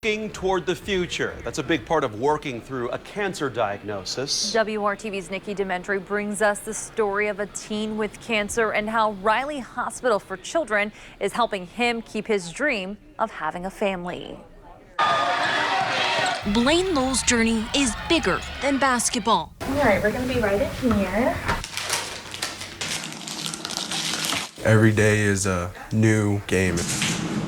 Looking toward the future. That's a big part of working through a cancer diagnosis. WRTV's Nikki Dementri brings us the story of a teen with cancer and how Riley Hospital for Children is helping him keep his dream of having a family. Blaine Lowell's journey is bigger than basketball. All right, we're going to be right in here. Every day is a new game.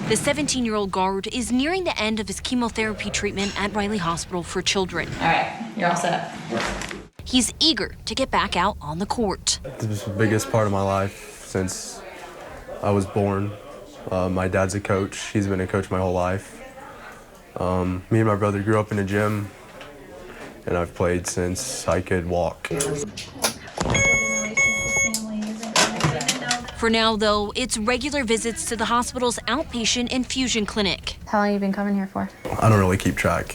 The 17-year-old guard is nearing the end of his chemotherapy treatment at Riley Hospital for Children. All right, you're all set. He's eager to get back out on the court. This is the biggest part of my life since I was born. My dad's a coach. He's been a coach my whole life. Me and my brother grew up in a gym, and I've played since I could walk. For now, though, it's regular visits to the hospital's outpatient infusion clinic. How long have you been coming here for? I don't really keep track.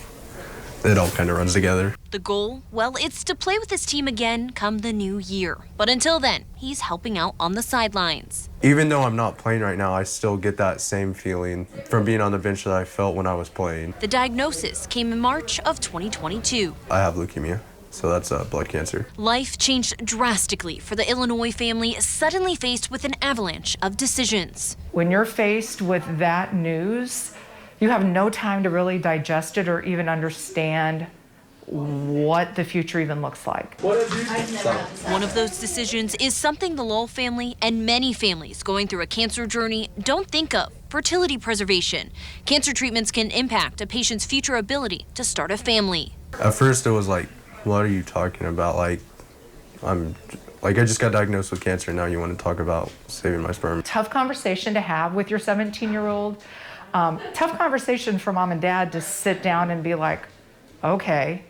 It all kind of runs together. The goal? Well, it's to play with his team again come the new year. But until then, he's helping out on the sidelines. Even though I'm not playing right now, I still get that same feeling from being on the bench that I felt when I was playing. The diagnosis came in March of 2022. I have leukemia, so that's blood cancer. Life changed drastically for the Illinois family, suddenly faced with an avalanche of decisions. When you're faced with that news, you have no time to really digest it or even understand what the future even looks like. One of those decisions is something the Lowell family and many families going through a cancer journey don't think of: fertility preservation. Cancer treatments can impact a patient's future ability to start a family. At first it was like, what are you talking about? I just got diagnosed with cancer, now you want to talk about saving my sperm. Tough conversation to have with your 17-year-old. Tough conversation for mom and dad to sit down and be like, okay,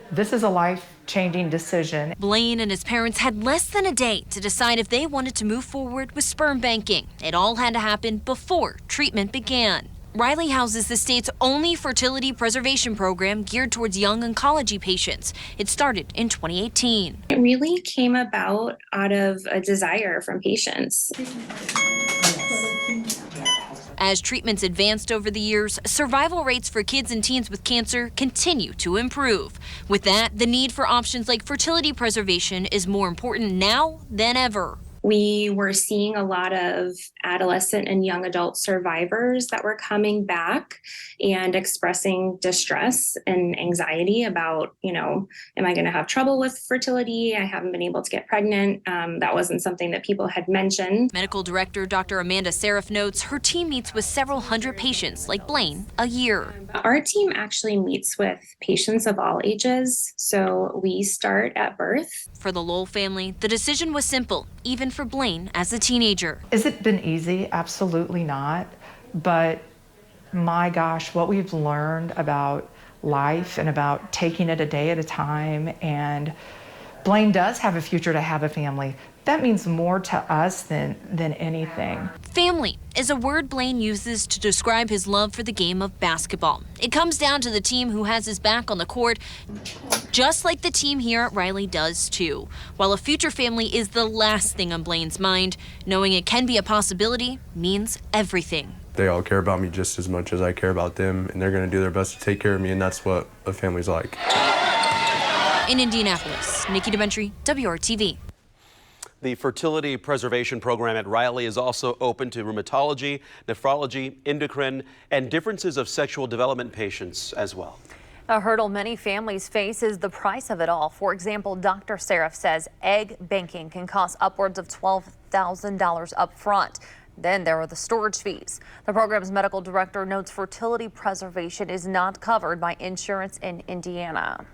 this is a life-changing decision. Blaine and his parents had less than a day to decide if they wanted to move forward with sperm banking. It all had to happen before treatment began. Riley houses the state's only fertility preservation program geared towards young oncology patients. It started in 2018. It really came about out of a desire from patients. As treatments advanced over the years, survival rates for kids and teens with cancer continue to improve. With that, the need for options like fertility preservation is more important now than ever. We were seeing a lot of adolescent and young adult survivors that were coming back and expressing distress and anxiety about, am I going to have trouble with fertility? I haven't been able to get pregnant. That wasn't something that people had mentioned. Medical director Dr. Amanda Seraph notes her team meets with several hundred patients like Blaine a year. Our team actually meets with patients of all ages, so we start at birth. For the Lowell family, the decision was simple, even for Blaine as a teenager. Has it been easy? Absolutely not. But my gosh, what we've learned about life and about taking it a day at a time, and Blaine does have a future to have a family. That means more to us than anything. Family is a word Blaine uses to describe his love for the game of basketball. It comes down to the team who has his back on the court, just like the team here at Riley does too. While a future family is the last thing on Blaine's mind, knowing it can be a possibility means everything. They all care about me just as much as I care about them, and they're going to do their best to take care of me, and that's what a family's like. In Indianapolis, Nikki Dementri, WRTV. The fertility preservation program at Riley is also open to rheumatology, nephrology, endocrine, and differences of sexual development patients as well. A hurdle many families face is the price of it all. For example, Dr. Seraph says egg banking can cost upwards of $12,000 up front. Then there are the storage fees. The program's medical director notes fertility preservation is not covered by insurance in Indiana.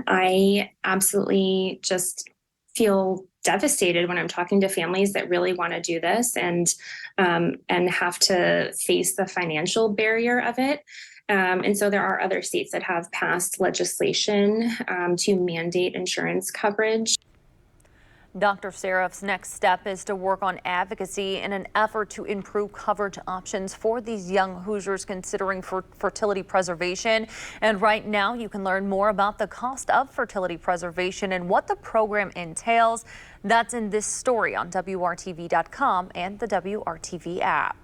I absolutely just feel devastated when I'm talking to families that really want to do this and have to face the financial barrier of it. And so there are other states that have passed legislation to mandate insurance coverage. Dr. Seraph's next step is to work on advocacy in an effort to improve coverage options for these young Hoosiers considering fertility preservation. And right now you can learn more about the cost of fertility preservation and what the program entails. That's in this story on WRTV.com and the WRTV app.